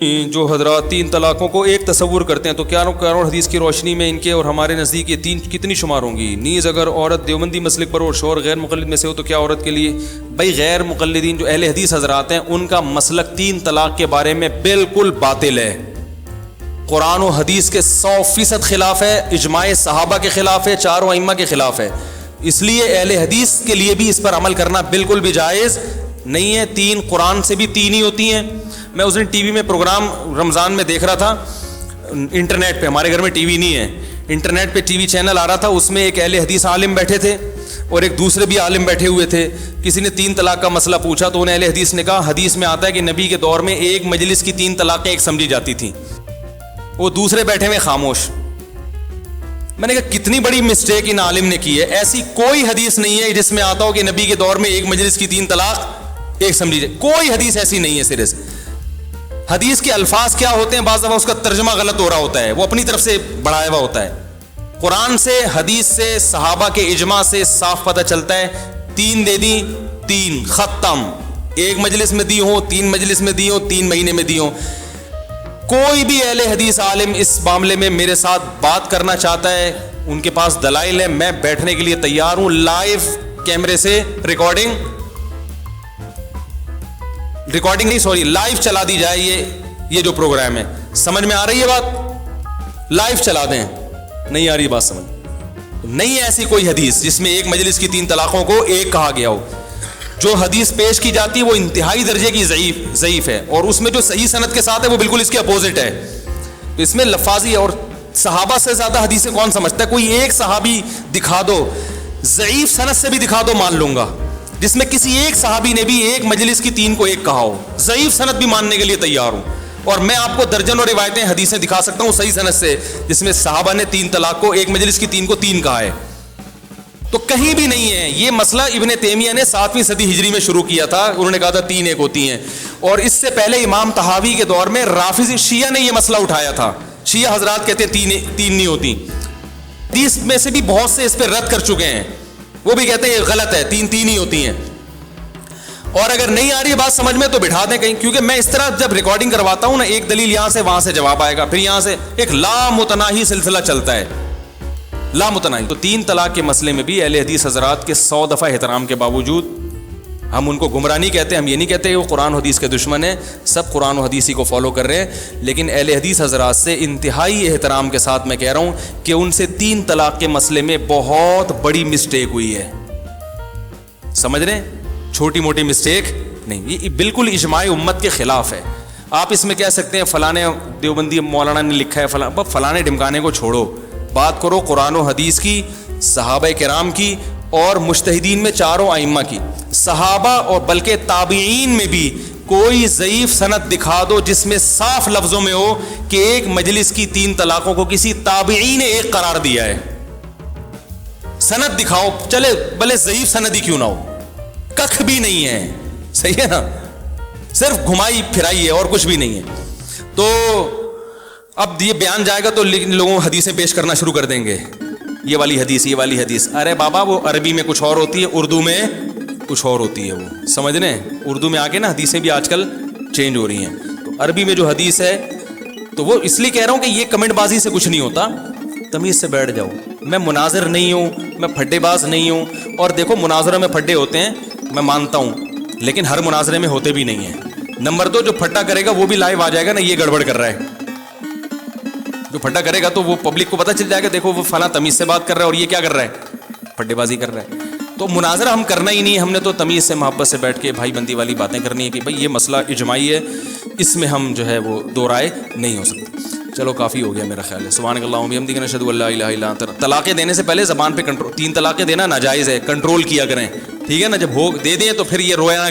جو حضرات تین طلاقوں کو ایک تصور کرتے ہیں تو کیا قرآن حدیث کی روشنی میں ان کے اور ہمارے نزدیک یہ تین کتنی شمار ہوں گی؟ نیز اگر عورت دیوبندی مسلک پر اور شوہر غیر مقلد میں سے ہو تو کیا عورت کے لیے؟ بھائی غیر مقلدین جو اہل حدیث حضرات ہیں ان کا مسلک تین طلاق کے بارے میں بالکل باطل ہے، قرآن و حدیث کے 100% خلاف ہے، اجماع صحابہ کے خلاف ہے، چاروں ائمہ کے خلاف ہے، اس لیے اہل حدیث کے لیے بھی اس پر عمل کرنا بالکل بھی جائز نہیں ہے۔ تین قرآن سے بھی تین ہی ہوتی ہیں۔ میں اس دن ٹی وی میں پروگرام رمضان میں دیکھ رہا تھا، انٹرنیٹ پہ، ہمارے گھر میں ٹی وی نہیں ہے، انٹرنیٹ پہ ٹی وی چینل آ رہا تھا، اس میں ایک اہل حدیث عالم بیٹھے تھے اور ایک دوسرے بھی عالم بیٹھے ہوئے تھے۔ کسی نے تین طلاق کا مسئلہ پوچھا تو انہیں اہل حدیث نے کہا حدیث میں آتا ہے کہ نبی کے دور میں ایک مجلس کی تین طلاقیں ایک سمجھی جاتی تھیں، وہ دوسرے بیٹھے ہوئے خاموش۔ میں نے کہا کتنی بڑی مسٹیک ان عالم نے کی ہے، ایسی کوئی حدیث نہیں ہے جس میں آتا ہو کہ نبی کے دور میں ایک مجلس کی تین طلاق ایک سمجھی جائے، کوئی حدیث ایسی نہیں ہے سرے سے۔ حدیث کے الفاظ کیا ہوتے ہیں، بعض دفعہ اس کا ترجمہ غلط ہو رہا ہوتا ہے، وہ اپنی طرف سے بڑھایا ہوا ہوتا ہے۔ قرآن سے، حدیث سے، صحابہ کے اجماع سے صاف پتہ چلتا ہے تین دے دی، تین ختم، ایک مجلس میں دی ہو، تین مجلس میں دی ہو، 3 مہینے میں دی ہو۔ کوئی بھی اہل حدیث عالم اس معاملے میں میرے ساتھ بات کرنا چاہتا ہے، ان کے پاس دلائل ہے، میں بیٹھنے کے لیے تیار ہوں، لائیو کیمرے سے ریکارڈنگ نہیں سوری لائیو چلا دی جائے یہ جو پروگرام ہے۔ سمجھ میں آ رہی ہے بات؟ لائیو چلا دیں۔ نہیں آ رہی بات سمجھ؟ نہیں ہے ایسی کوئی حدیث جس میں ایک مجلس کی تین طلاقوں کو ایک کہا گیا ہو۔ جو حدیث پیش کی جاتی ہے وہ انتہائی درجے کی ضعیف ہے، اور اس میں جو صحیح سند کے ساتھ ہے وہ بالکل اس کے اپوزٹ ہے۔ تو اس میں لفاظی، اور صحابہ سے زیادہ حدیثیں کون سمجھتا ہے؟ کوئی ایک صحابی دکھا دو، ضعیف سند سے بھی دکھا دو، مان لوں گا، جس میں کسی ایک صحابی نے بھی ایک مجلس کی تین کو ایک کہا ہو، ضعیف سند بھی ماننے کے لیے تیار ہوں۔ اور میں آپ کو درجنوں روایتیں حدیثیں دکھا سکتا ہوں صحیح سند سے جس میں صحابہ نے تین طلاق کو، ایک مجلس کی تین کو تین کہا ہے۔ تو کہیں بھی نہیں ہے یہ مسئلہ۔ ابن تیمیہ نے 7ویں صدی ہجری میں شروع کیا تھا، انہوں نے کہا تھا تین ایک ہوتی ہیں، اور اس سے پہلے امام طحاوی کے دور میں رافضی شیعہ نے یہ مسئلہ اٹھایا تھا۔ شیعہ حضرات کہتے ہیں تین نہیں ہوتی، حدیث میں سے بھی بہت سے اس پہ رد کر چکے ہیں، وہ بھی کہتے ہیں یہ غلط ہے، تین ہی ہوتی ہیں۔ اور اگر نہیں آ رہی ہے بات سمجھ میں تو بٹھا دیں کہیں، کیونکہ میں اس طرح جب ریکارڈنگ کرواتا ہوں نا، ایک دلیل یہاں سے وہاں سے جواب آئے گا، پھر یہاں سے ایک لامتناہی سلسلہ چلتا ہے، لامتناہی۔ تو تین طلاق کے مسئلے میں بھی اہل حدیث حضرات کے 100 دفعہ احترام کے باوجود ہم ان کو گمراہ نہیں کہتے، ہم یہ نہیں کہتے کہ وہ قرآن و حدیث کے دشمن ہیں، سب قرآن و حدیث ہی کو فالو کر رہے ہیں، لیکن اہل حدیث حضرات سے انتہائی احترام کے ساتھ میں کہہ رہا ہوں کہ ان سے تین طلاق کے مسئلے میں بہت بڑی مسٹیک ہوئی ہے، سمجھ رہے ہیں؟ چھوٹی موٹی مسٹیک نہیں، یہ بالکل اجماع امت کے خلاف ہے۔ آپ اس میں کہہ سکتے ہیں فلانے دیوبندی مولانا نے لکھا ہے، فلانے ڈمکانے کو چھوڑو، بات کرو قرآن و حدیث کی، صحابہ کرام کی، اور مجتہدین میں چاروں ائمہ کی۔ صحابہ اور بلکہ تابعین میں بھی کوئی ضعیف سند دکھا دو جس میں صاف لفظوں میں ہو کہ ایک مجلس کی تین طلاقوں کو کسی تابعی نے ایک قرار دیا ہے۔ سند دکھاؤ، چلے بھلے ضعیف سند ہی کیوں نہ ہو، ککھ بھی نہیں ہے، صحیح ہے نا، صرف گھمائی پھرائی ہے اور کچھ بھی نہیں ہے۔ تو اب یہ بیان جائے گا تو لوگوں حدیثیں پیش کرنا شروع کر دیں گے، یہ والی حدیث، یہ والی حدیث۔ ارے بابا وہ عربی میں کچھ اور ہوتی ہے، اردو میں کچھ اور ہوتی ہے، وہ سمجھ رہے ہیں؟ اردو میں آگے نا حدیثیں بھی آج کل چینج ہو رہی ہیں، تو عربی میں جو حدیث ہے تو وہ اس لیے کہہ رہا ہوں کہ یہ کمنٹ بازی سے کچھ نہیں ہوتا، تمیز سے بیٹھ جاؤ۔ میں مناظر نہیں ہوں، میں پھڈے باز نہیں ہوں، اور دیکھو مناظروں میں پھڈے ہوتے ہیں میں مانتا ہوں، لیکن ہر مناظرے میں ہوتے بھی نہیں ہیں۔ نمبر 2 جو پھٹا کرے گا وہ بھی لائیو آ جائے گا نا، یہ گڑبڑ کر رہا ہے، جو پھٹا کرے گا تو وہ پبلک کو پتہ چل جائے گا، دیکھو وہ فلاں تمیز سے بات کر رہا ہے اور یہ کیا کر رہا ہے، پھڈے بازی کر رہا ہے۔ تو مناظرہ ہم کرنا ہی نہیں ہے، ہم نے تو تمیز سے محبت سے بیٹھ کے بھائی بندی والی باتیں کرنی ہے کہ بھائی یہ مسئلہ اجماعی ہے، اس میں ہم جو ہے وہ دو رائے نہیں ہو سکتے۔ چلو کافی ہو گیا میرا خیال ہے۔ سبحانک اللہم وبحمدک نشہد ان لا الہ الا انت۔ طلاقیں دینے سے پہلے زبان پہ کنٹرول، تین طلاقیں دینا ناجائز ہے، کنٹرول کیا کریں، ٹھیک ہے نا؟ جب ہو دے دیں تو پھر یہ رویا نہ کریں۔